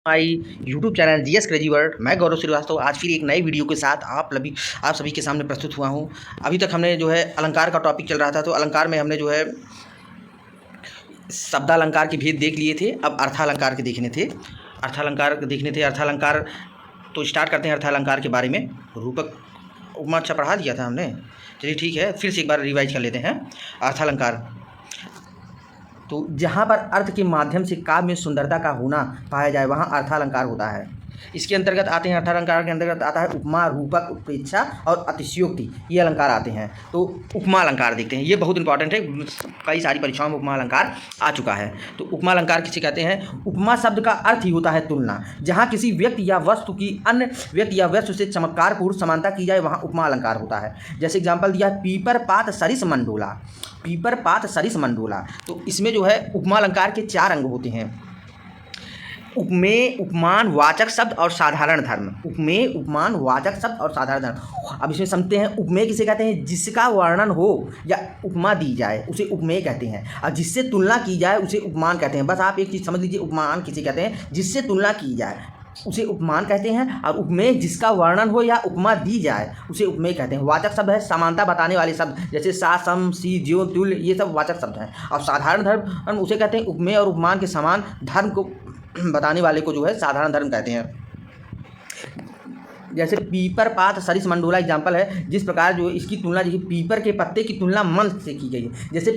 My YouTube channel GS crazy world. मैं गौरव श्रीवास्तव आज फिर एक नई वीडियो के साथ आप सभी के सामने प्रस्तुत हुआ हूं। अभी तक हमने जो है अलंकार का टॉपिक चल रहा था, तो अलंकार में हमने जो है शब्दालंकार के भेद देख लिए थे। अब अर्थालंकार के देखने थे। अर्थालंकार तो स्टार्ट करते हैं अर्थालंकार के बारे में। रूपक उपमा अच्छा पढ़ा दिया था हमने, चलिए ठीक है, फिर से एक बार रिवाइज कर लेते हैं। अर्थालंकार तो जहाँ पर अर्थ के माध्यम से काव्य में सुंदरता का होना पाया जाए वहाँ अर्थालंकार होता है। इसके अंतर्गत आते हैं, अर्थालंकार के अंतर्गत आता है उपमा, रूपक, उत्प्रेक्षा और अतिशयोक्ति, ये अलंकार आते हैं। तो उपमा अलंकार देखते हैं, ये बहुत इंपॉर्टेंट है, कई सारी परीक्षाओं में उपमा अलंकार आ चुका है। तो उपमा अलंकार किसे कहते हैं? उपमा शब्द का अर्थ ही होता है तुलना। जहाँ किसी व्यक्ति या वस्तु की अन्य व्यक्ति या वस्तु से चमत्कारपूर्ण समानता की जाए वहाँ उपमा अलंकार होता है। जैसे एग्जाम्पल दिया, पीपर पात सरिस मंडोला। पीपर पात सरिस मंडोला, तो इसमें जो है उपमा अलंकार के 4 अंग होते हैं। उपमेय, उपमान, वाचक शब्द और साधारण धर्म। उपमेय, उपमान, वाचक शब्द और साधारण धर्म। अब इसमें समझते हैं उपमेय किसे कहते हैं? जिसका वर्णन हो या उपमा दी जाए उसे उपमेय कहते हैं, और जिससे तुलना की जाए उसे उपमान कहते हैं। बस आप एक चीज़ समझ लीजिए, उपमान किसे कहते हैं? जिससे तुलना की जाए उसे उपमान कहते हैं, और उपमेय जिसका वर्णन हो या उपमा दी जाए उसे उपमेय कहते हैं। वाचक शब्द है समानता बताने वाले शब्द, जैसे सा, सम, सी, ज्यो, तुल्य, ये सब वाचक शब्द हैं। और साधारण धर्म उसे कहते हैं उपमेय और उपमान के समान धर्म को बताने वाले को जो है साधारण धर्म कहते हैं। जैसे पीपर पात सरिस मंडोला एग्जाम्पल है, जिस प्रकार जो इसकी तुलना, जैसे पीपर के पत्ते की तुलना मन से की गई है। जैसे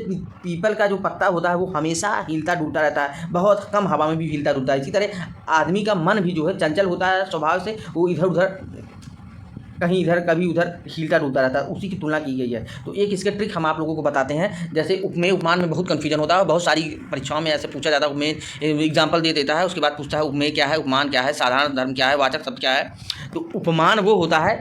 पीपल का जो पत्ता होता है वो हमेशा हिलता डुलता रहता है, बहुत कम हवा में भी हिलता डुलता है। इसी तरह आदमी का मन भी जो है चंचल होता है स्वभाव से, वो इधर उधर, कहीं इधर कभी उधर हिलता डुलता रहता है, उसी की तुलना की गई है। तो एक इसके ट्रिक हम आप लोगों को बताते हैं। जैसे उपमेय उपमान में बहुत कन्फ्यूजन होता है, बहुत सारी परीक्षाओं में ऐसे पूछा जाता है। उपमेय एग्जाम्पल दे देता है, उसके बाद पूछता है उपमेय क्या है, उपमान क्या है, साधारण धर्म क्या है, वाचक शब्द क्या है। तो उपमान वो होता है,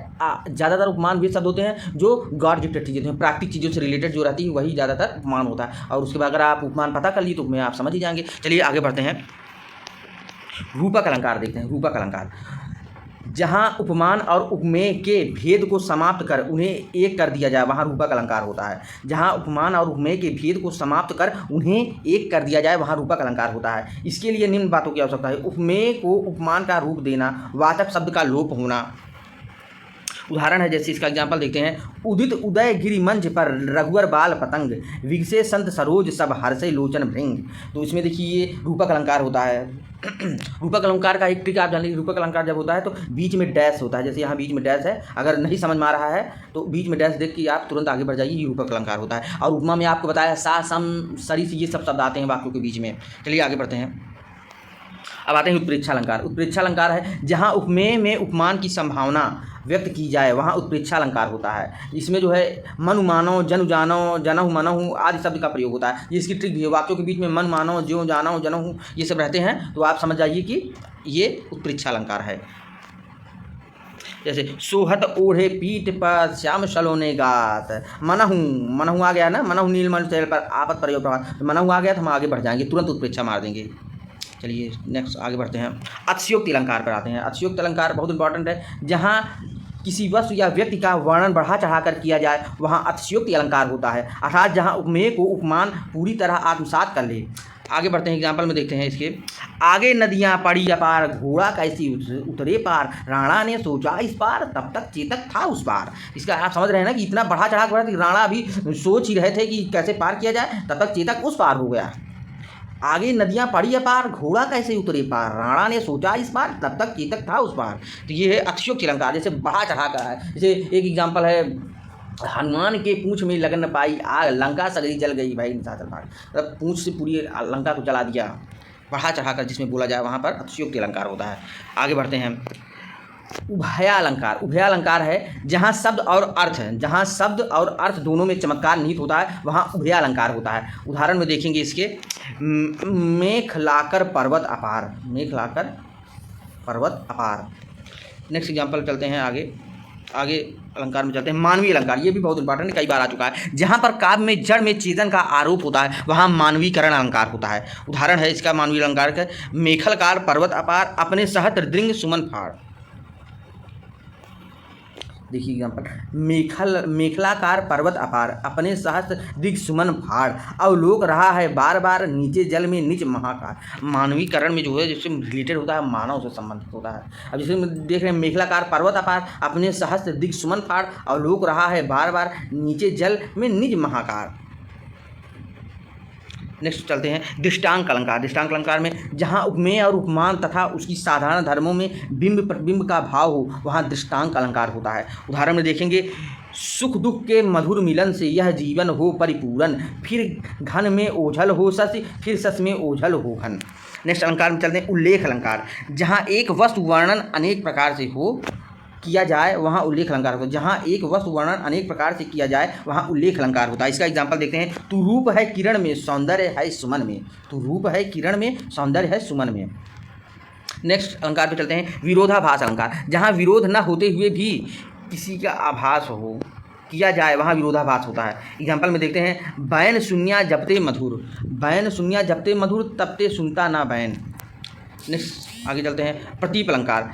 ज़्यादातर उपमान वे शब्द होते हैं जो गॉड गिफ्टेड चीज़ें हैं, प्राकृतिक चीज़ों से रिलेटेड जो रहती है वही ज़्यादातर उपमान होता है। और उसके बाद अगर आप उपमान पता कर लिए तो उपमेय आप समझ ही जाएंगे। चलिए आगे बढ़ते हैं, रूपक अलंकार देखते हैं। रूपक अलंकार जहाँ उपमान और उपमेय के भेद को समाप्त कर उन्हें एक कर दिया जाए वहाँ रूपक अलंकार होता है। जहाँ उपमान और उपमेय के भेद को समाप्त कर उन्हें एक कर दिया जाए वहाँ रूपक अलंकार होता है। इसके लिए निम्न बातों की आवश्यकता है: उपमेय को उपमान का रूप देना, वाचक शब्द का लोप होना। उदाहरण है, जैसे इसका एग्जाम्पल देखते हैं, उदित उदय गिरि मंच पर रघुवर बाल पतंग, विगसे संत सरोज सब हर्षे लोचन भृंग। तो इसमें देखिए ये रूपक अलंकार होता है। रूपक अलंकार का एक ट्रिक आप जान लीजिए, रूपक अलंकार जब होता है तो बीच में डैश होता है। जैसे यहाँ बीच में डैश है, अगर नहीं समझ में आ रहा है तो बीच में डैश देख के आप तुरंत आगे बढ़ जाइए, ये रूपक अलंकार होता है। और उपमा में आपको बताया सा, सम, सरिस, ये सब शब्द आते हैं वाक्यों के बीच में। चलिए आगे बढ़ते हैं। अब आते हैं उत्प्रेक्षा अलंकार। उत्प्रेक्षा अलंकार है जहाँ उपमेय में उपमान की संभावना व्यक्त की जाए वहाँ उत्प्रेक्षा अलंकार होता है। इसमें जो है मनु मानो, जनु जानो, जनहु मनहु आदि शब्द का प्रयोग होता है। ये इसकी ट्रिक भी है, वाक्यों के बीच में मन मानो, ज्यों जानो, जनहु ये सब रहते हैं, तो आप समझ जाइए कि ये उत्प्रेक्षा अलंकार है। जैसे सोहत ओढ़े पीठ पर श्याम सलोने गात, मनहु, मनहु आ गया ना, मनहु नीलमणि शैल पर आपत प्रयोग प्रभात, तो मनहु आ गया तो हम आगे बढ़ जाएंगे, तुरंत उत्प्रेक्षा मार देंगे। चलिए नेक्स्ट आगे बढ़ते हैं, अतिशयोक्ति अलंकार पर आते हैं। अतिशयोक्ति अलंकार बहुत इंपॉर्टेंट है, जहाँ किसी वस्तु या व्यक्ति का वर्णन बढ़ा चढ़ाकर किया जाए वहाँ अतिशयोक्ति अलंकार होता है, अर्थात जहाँ उपमेय को उपमान पूरी तरह आत्मसात कर ले। आगे बढ़ते हैं, एग्जाम्पल में देखते हैं इसके। आगे नदियाँ पड़ी अपार, घोड़ा कैसी उतरे पार, राणा ने सोचा इस पार, तब तक चेतक था उस पार। इसका आप समझ रहे हैं ना कि इतना बढ़ा चढ़ा कर राणा अभी सोच ही रहे थे कि कैसे पार किया जाए, तब तक चेतक उस पार हो गया। आगे नदियाँ पड़ी अपार, घोड़ा कैसे उतरे पार, राणा ने सोचा इस पार, तब तक चेतक था उस पार। तो ये है अतिशयोक्ति अलंकार, जैसे बढ़ा चढ़ा कर है। जैसे एक एग्जाम्पल है, हनुमान के पूँछ में लगन न पाई आग, लंका सगरी जल गई भाई निशाचर भाग। मतलब पूँछ से पूरी लंका को जला दिया, बढ़ा चढ़ा कर जिसमें बोला जाए वहाँ पर अतिशयोक्ति अलंकार होता है। आगे बढ़ते हैं, उभयालंकार। उभयालंकार है जहाँ शब्द और अर्थ दोनों में चमत्कार निहित होता है वहाँ उभयालंकार होता है। उदाहरण में देखेंगे इसके, मेघ लाकर पर्वत अपार, मेघ लाकर पर्वत अपार। नेक्स्ट एग्जाम्पल चलते हैं आगे अलंकार में चलते हैं। मानवीय अलंकार, ये भी बहुत इंपॉर्टेंट है, कई बार आ चुका है। जहाँ पर काव्य में जड़ में चेतन का आरोप होता है वहाँ मानवीकरण अलंकार होता है। उदाहरण है इसका मानवीय अलंकार का, मेखलकार पर्वत अपार, अपने सहत दृंग सुमन फाड़। देखिए एग्जाम्पल, मेखलाकार पर्वत अपार, अपने सहस्त्र दिग सुमन फाड़, अवलोक रहा है बार बार, नीचे जल में निज महाकार। मानवीकरण में जो है जिससे रिलेटेड होता है, मानव से संबंधित होता है। अब जैसे देख रहे हैं, मेखलाकार पर्वत अपार, अपने सहस्त्र दिग सुमन फाड़, अवलोक रहा है बार बार, नीचे जल में निज महाकार। नेक्स्ट चलते हैं दृष्टांक अलंकार। दृष्टांक अलंकार में जहाँ उपमेय और उपमान तथा उसकी साधारण धर्मों में बिंब प्रतिबिंब का भाव हो, वहाँ दृष्टांक अलंकार होता है। उदाहरण में देखेंगे, सुख दुख के मधुर मिलन से यह जीवन हो परिपूर्ण, फिर घन में ओझल हो सस, फिर सस में ओझल हो घन। नेक्स्ट अलंकार में चलते हैं उल्लेख अलंकार। जहाँ एक वस्तु वर्णन अनेक प्रकार से हो किया जाए, वहाँ उल्लेख अलंकार होता है। जहाँ एक वस्तु वर्णन अनेक प्रकार से किया जाए, वहाँ उल्लेख अलंकार होता है। इसका एग्जाम्पल देखते हैं, तू रूप है किरण में, सौंदर्य है सुमन में। तू रूप है किरण में, सौंदर्य है सुमन में। नेक्स्ट अलंकार पे चलते हैं विरोधाभास अलंकार। जहाँ विरोध न होते हुए भी किसी का आभास हो किया जाए, वहाँ विरोधाभास होता है। एग्जाम्पल में देखते हैं, बैन सुनिया जपते मधुर, बैन सुनिया जपते मधुर, तपते सुनता ना बैन। नेक्स्ट आगे चलते हैं प्रतीप अलंकार।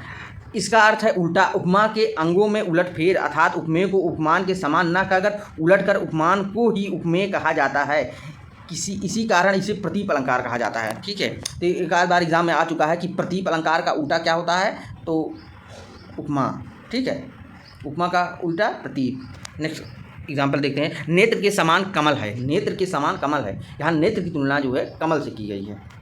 इसका अर्थ है उल्टा, उपमा के अंगों में उलट फेर, अर्थात उपमेय को उपमान के समान न कहकर उलट कर उपमान को ही उपमेय कहा जाता है। इसी कारण इसे प्रतीप अलंकार कहा जाता है। ठीक है, तो एक आध बार एग्जाम में आ चुका है कि प्रतीप अलंकार का उल्टा क्या होता है, तो उपमा। ठीक है, उपमा का उल्टा प्रतीप। नेक्स्ट एग्जाम्पल देखते हैं, नेत्र के समान कमल है, नेत्र के समान कमल है। यहाँ नेत्र की तुलना जो है कमल से की गई है।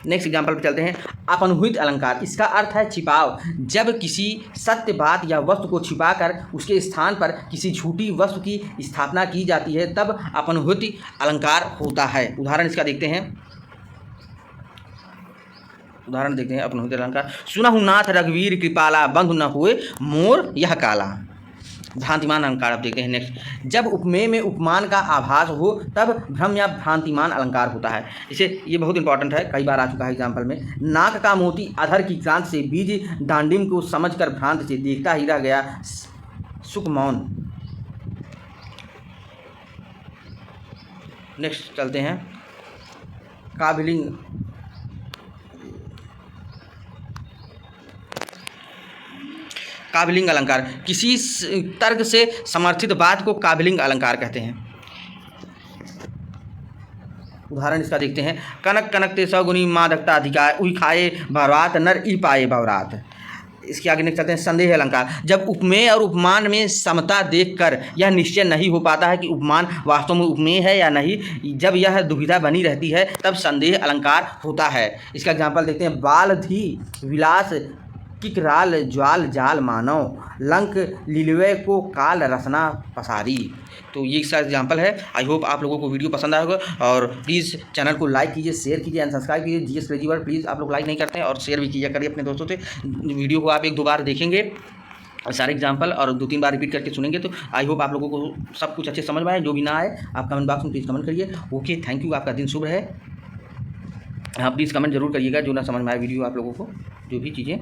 नेक्स्ट एग्जाम्पल पर चलते हैं अपनुहित अलंकार। इसका अर्थ है छिपाव। जब किसी सत्य बात या वस्तु को छिपाकर उसके स्थान पर किसी झूठी वस्तु की स्थापना की जाती है, तब अपनुहित अलंकार होता है। उदाहरण इसका देखते हैं, अपनुहित अलंकार। सुनहु नाथ रघुवीर कृपाला, बंधु न हुए मोर यह काला। भ्रांतिमान अलंकार आप देखते हैं। नेक्स्ट, जब उपमेय में उपमान का आभास हो, तब भ्रम या भ्रांतिमान अलंकार होता है। इसे ये बहुत इंपॉर्टेंट है, कई बार आ चुका है एग्जाम्पल में। नाक का मोती अधर की क्रांत से, बीज डांडिम को समझकर भ्रांत से, देखता ही रह गया सुख मौन। नेक्स्ट चलते हैं काव्यलिंग अलंकार। किसी तर्क से समर्थित बात को काव्यलिंग अलंकार कहते हैं। उदाहरण इसका देखते हैं, कनक कनकते सगुनी मादकता अधिकार, उई खाए भवरात नर ई पाए भवरात। इसके आगे चलते हैं संदेह अलंकार। जब उपमेय और उपमान में समता देखकर यह निश्चय नहीं हो पाता है कि उपमान वास्तव में उपमेय है या नहीं, जब यह दुविधा बनी रहती है, तब संदेह अलंकार होता है। इसका एग्जाम्पल देखते हैं, बाल धी विलास किकराल ज्वाल जाल मानव, लंक लीलवे को काल रसना पसारी। तो ये इसका एग्जाम्पल है। आई होप आप लोगों को वीडियो पसंद आएगा, और प्लीज़ चैनल को लाइक कीजिए, शेयर कीजिए एंड सब्सक्राइब कीजिए। जीएस क्रेजी वर्ल्ड प्लीज़ आप लोग लाइक नहीं करते हैं, और शेयर भी कीजिए करिए अपने दोस्तों से। वीडियो को आप 1-2 बार देखेंगे और सारे एग्जाम्पल और 2-3 बार रिपीट करके सुनेंगे, तो आई होप आप लोगों को सब कुछ अच्छे समझ में आए। जो भी ना आए आप कमेंट बॉक्स में प्लीज़ कमेंट करिए। ओके, थैंक यू, आपका दिन शुभ रहे। हाँ, प्लीज़ कमेंट जरूर करिएगा जो ना समझ में आए वीडियो आप लोगों को, जो भी चीज़ें